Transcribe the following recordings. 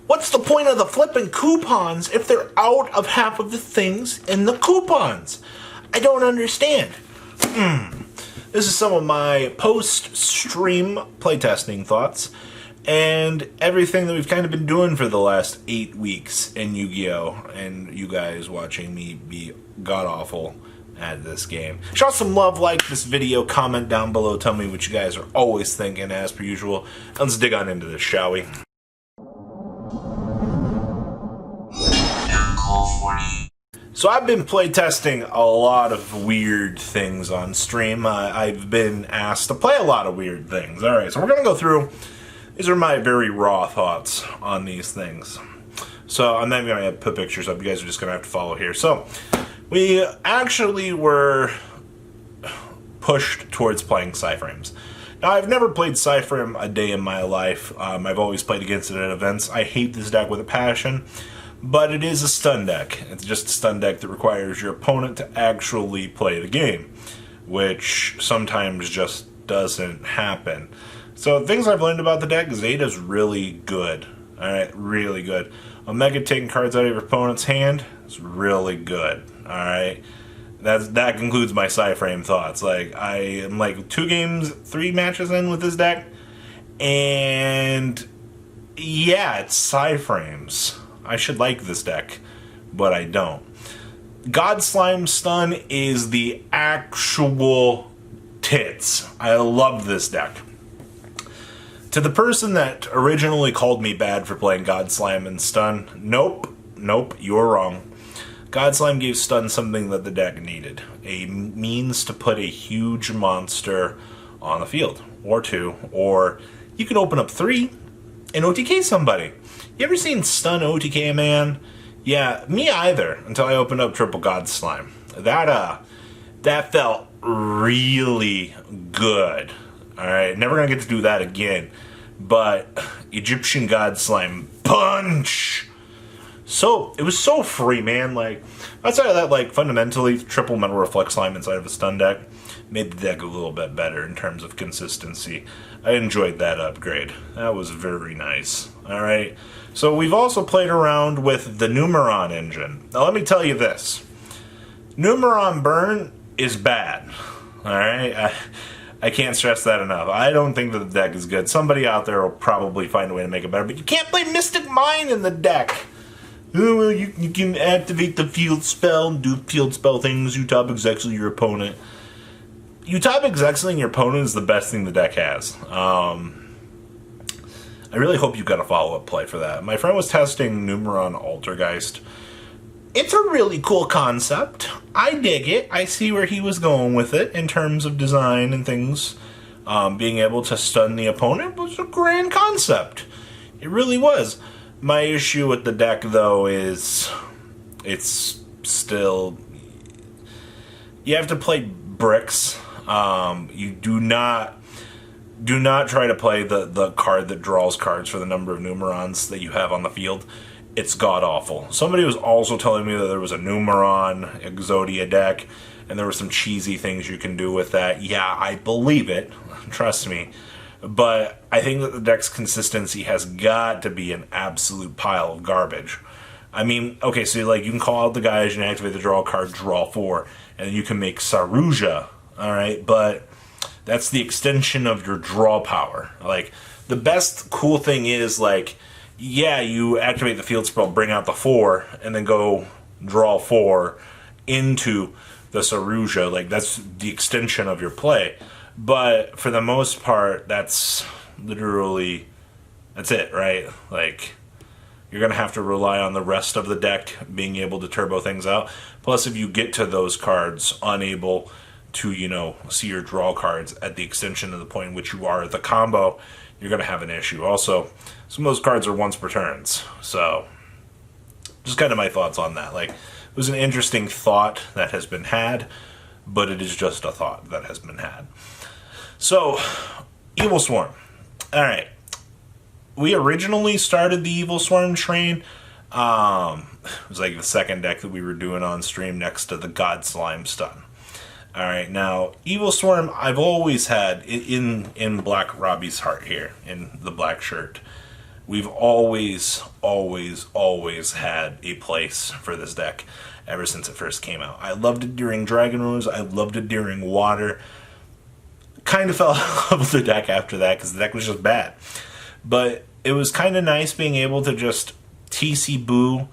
What's the point of the flipping coupons if they're out of half of the things in the coupons? I don't understand. This is some of my post-stream playtesting thoughts and everything that we've kind of been doing for the last 8 weeks in Yu-Gi-Oh! And you guys watching me be god-awful at this game. Show some love, like this video, comment down below, tell me what you guys are always thinking as per usual. Let's dig on into this, shall we? So I've been playtesting a lot of weird things on stream. I've been asked to play a lot of weird things. Alright, so we're going to go through. These are my very raw thoughts on these things. So I'm not going to put pictures up. You guys are just going to have to follow here. So we actually were pushed towards playing Cyframes. Now, I've never played Cyframe a day in my life. I've always played against it at events. I hate this deck with a passion. But it is a stun deck. It's just a stun deck that requires your opponent to actually play the game, which sometimes just doesn't happen. So things I've learned about the deck, Zeta's really good. Alright, really good. Omega taking cards out of your opponent's hand is really good. Alright. That concludes my Cyframe thoughts. Like, I am like 3 matches in with this deck, and yeah, it's Cyframes. I should like this deck, but I don't. God Slime Stun is the actual tits. I love this deck. To the person that originally called me bad for playing God Slime and Stun, nope, you're wrong. God Slime gave Stun something that the deck needed. A means to put a huge monster on the field, or 2, or you can open up 3 and OTK somebody. You ever seen Stun OTK a man? Yeah, me either, until I opened up Triple God Slime. That felt really good. Alright, never gonna get to do that again. But Egyptian God Slime punch! So, it was so free, man. Like, outside of that, like, fundamentally, triple Metal Reflect Slime inside of a stun deck made the deck a little bit better in terms of consistency. I enjoyed that upgrade. That was very nice. Alright. So we've also played around with the Numeron engine. Now let me tell you this. Numeron burn is bad. Alright? I can't stress that enough. I don't think that the deck is good. Somebody out there will probably find a way to make it better, but you can't play Mystic Mine in the deck. Oh, well, you can activate the field spell and do field spell things. You top exile your opponent. You top exiling your opponent is the best thing the deck has. I really hope you've got a follow-up play for that. My friend was testing Numeron Altergeist. It's a really cool concept. I dig it. I see where he was going with it in terms of design and things. Being able to stun the opponent was a grand concept. It really was. My issue with the deck, though, is it's still... You have to play bricks. You do not try to play the card that draws cards for the number of Numerons that you have on the field. It's god-awful. Somebody was also telling me that there was a Numeron Exodia deck, and there were some cheesy things you can do with that. Yeah, I believe it. Trust me. But I think that the deck's consistency has got to be an absolute pile of garbage. I mean, okay, so like you can call out the guys, you can activate the draw card, draw 4, and then you can make Saruja, alright? But that's the extension of your draw power. Like, the best cool thing is, like, yeah, you activate the field spell, bring out the 4, and then go draw 4 into the Saruja. Like, that's the extension of your play. But for the most part, that's literally, that's it, right? Like, you're going to have to rely on the rest of the deck being able to turbo things out. Plus, if you get to those cards unable to, you know, see your draw cards at the extension of the point in which you are at the combo, you're going to have an issue. Also, some of those cards are once per turns. So, just kind of my thoughts on that. Like, it was an interesting thought that has been had, but it is just a thought that has been had. So, Evilswarm. Alright. We originally started the Evilswarm train. It was like the second deck that we were doing on stream next to the God Slime Stun. Alright, now, Evilswarm, I've always had, in Black Robbie's heart here, in the black shirt, We've always, always, always had a place for this deck ever since it first came out. I loved it during Dragon Rose. I loved it during Water. Kind of fell in love with the deck after that because the deck was just bad. But it was kind of nice being able to just TC Boo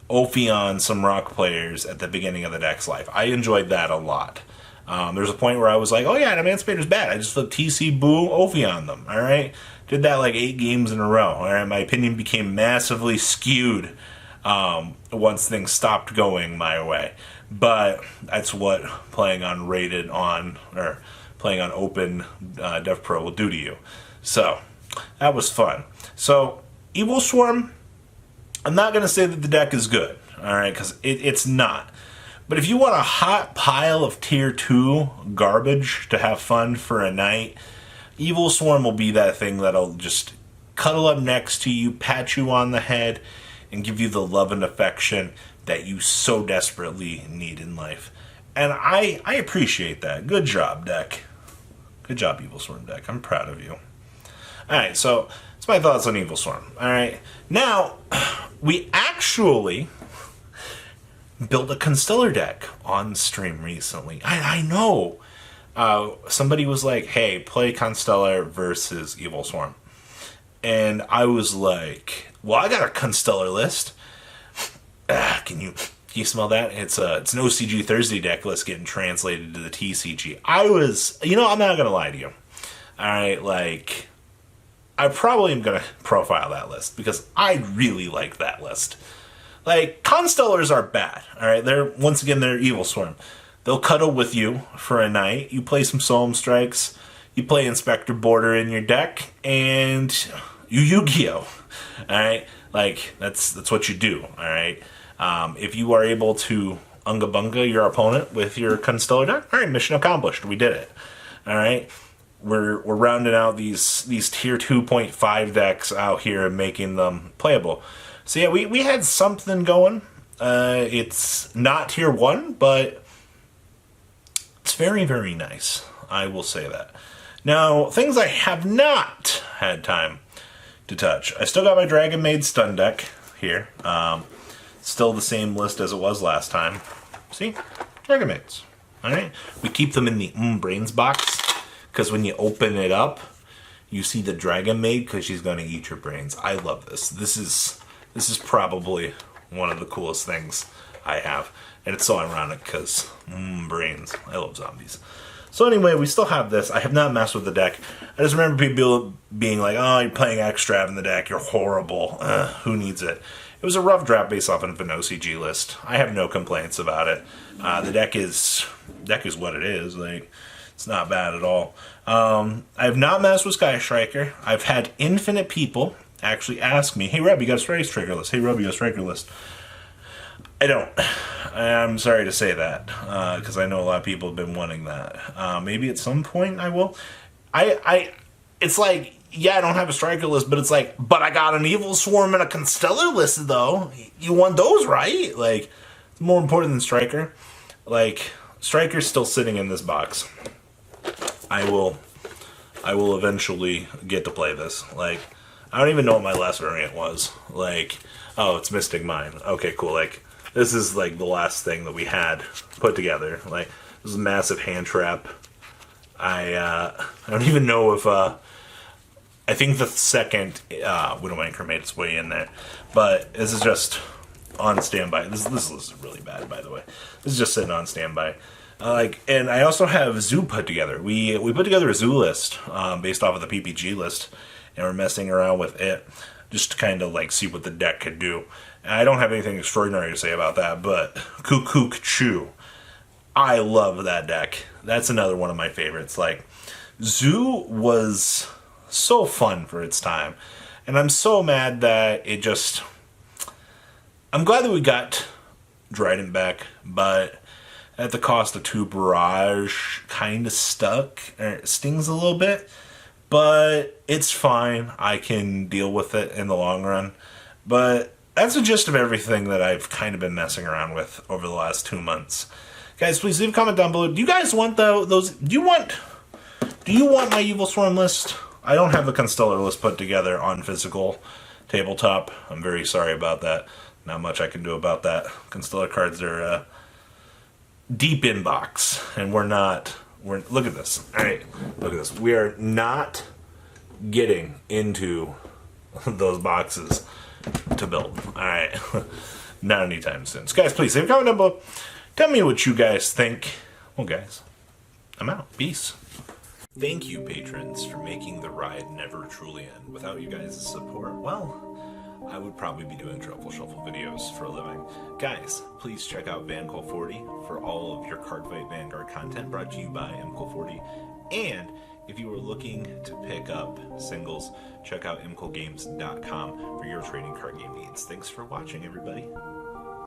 Ophion some rock players at the beginning of the deck's life. I enjoyed that a lot. There's a point where I was like, oh yeah, an Emancipator's bad. I just flipped TC Boo Ophion them, alright? Did that like 8 games in a row, alright? My opinion became massively skewed once things stopped going my way. But that's what playing on rated on, or playing on open Dev Pro will do to you. So, that was fun. So, Evilswarm, I'm not going to say that the deck is good, alright, because it's not. But if you want a hot pile of tier 2 garbage to have fun for a night, Evilswarm will be that thing that'll just cuddle up next to you, pat you on the head, and give you the love and affection that you so desperately need in life. And I appreciate that. Good job, deck. Good job, Evilswarm deck. I'm proud of you. Alright, so that's my thoughts on Evilswarm. Alright, now, we actually built a Constellar deck on stream recently. I know. Somebody was like, hey, play Constellar versus Evilswarm. And I was like, well, I got a Constellar list. Can you smell that? It's an OCG Thursday deck list getting translated to the TCG. I was, I'm not going to lie to you. Alright, like, I probably am going to profile that list because I really like that list. Like, Constellars are bad, alright? They're Evilswarm. They'll cuddle with you for a night. You play some Solemn Strikes. You play Inspector Border in your deck. And you Yu-Gi-Oh! Alright? Like, that's what you do, alright? If you are able to Unga Bunga your opponent with your Constellar deck, alright, mission accomplished. We did it. Alright? We're rounding out these tier 2.5 decks out here and making them playable. So yeah, we had something going. It's not tier 1, but it's very, very nice. I will say that. Now, things I have not had time to touch. I still got my Dragon Maid stun deck here. Still the same list as it was last time. See? Dragon Maids. Alright? We keep them in the Brains box, because when you open it up, you see the Dragon Maid, because she's going to eat your brains. I love this. This is probably one of the coolest things I have. And it's so ironic because, brains. I love zombies. So anyway, we still have this. I have not messed with the deck. I just remember people being like, oh, you're playing Extrav in the deck. You're horrible. Who needs it? It was a rough draft based off of an OCG list. I have no complaints about it. The deck is what it is. Like, it's not bad at all. I have not messed with Sky Striker. I've had infinite people actually ask me, hey Rob, you got a Strike Striker list? Hey Rob, you got a Striker list? I don't. I'm sorry to say that, because I know a lot of people have been wanting that. Maybe at some point I will. It's like, yeah, I don't have a Striker list, but it's like, but I got an Evilswarm and a Constellar list, though. You want those, right? Like, it's more important than Striker. Like, Striker's still sitting in this box. I will eventually get to play this. Like, I don't even know what my last variant was. Like, oh, it's Mystic Mine. Okay, cool. Like, this is like the last thing that we had put together. Like, this is a massive hand trap. I don't even know if I think the second Widowmaker made its way in there, but this is just on standby. This list is really bad, by the way. This is just sitting on standby. And I also have Zoo put together. We put together a Zoo list based off of the PPG list, and we're messing around with it just to kind of like see what the deck could do. And I don't have anything extraordinary to say about that, but Cuckoo Chew, I love that deck. That's another one of my favorites. Like, Zoo was so fun for its time, and I'm so mad that it just... I'm glad that we got Dryden back, but at the cost of 2 Barrage, kind of stuck. It stings a little bit, but it's fine. I can deal with it in the long run. But that's the gist of everything that I've kind of been messing around with over the last 2 months. Guys, please leave a comment down below. Do you guys want those? Do you want my Evilswarm list? I don't have the Constellar list put together on physical tabletop. I'm very sorry about that. Not much I can do about that. Constellar cards are deep inbox, and we're look at this. All right, look at this. We are not getting into those boxes to build. All right, not anytime soon. So guys, please leave a comment down below. Tell me what you guys think. Well, guys, I'm out. Peace. Thank you, patrons, for making the ride never truly end. Without you guys' support, well, I would probably be doing Truffle Shuffle videos for a living. Guys, please check out VanCool40 for all of your Cardfight Vanguard content brought to you by MCool40. And if you are looking to pick up singles, check out mcoolgames.com for your trading card game needs. Thanks for watching, everybody.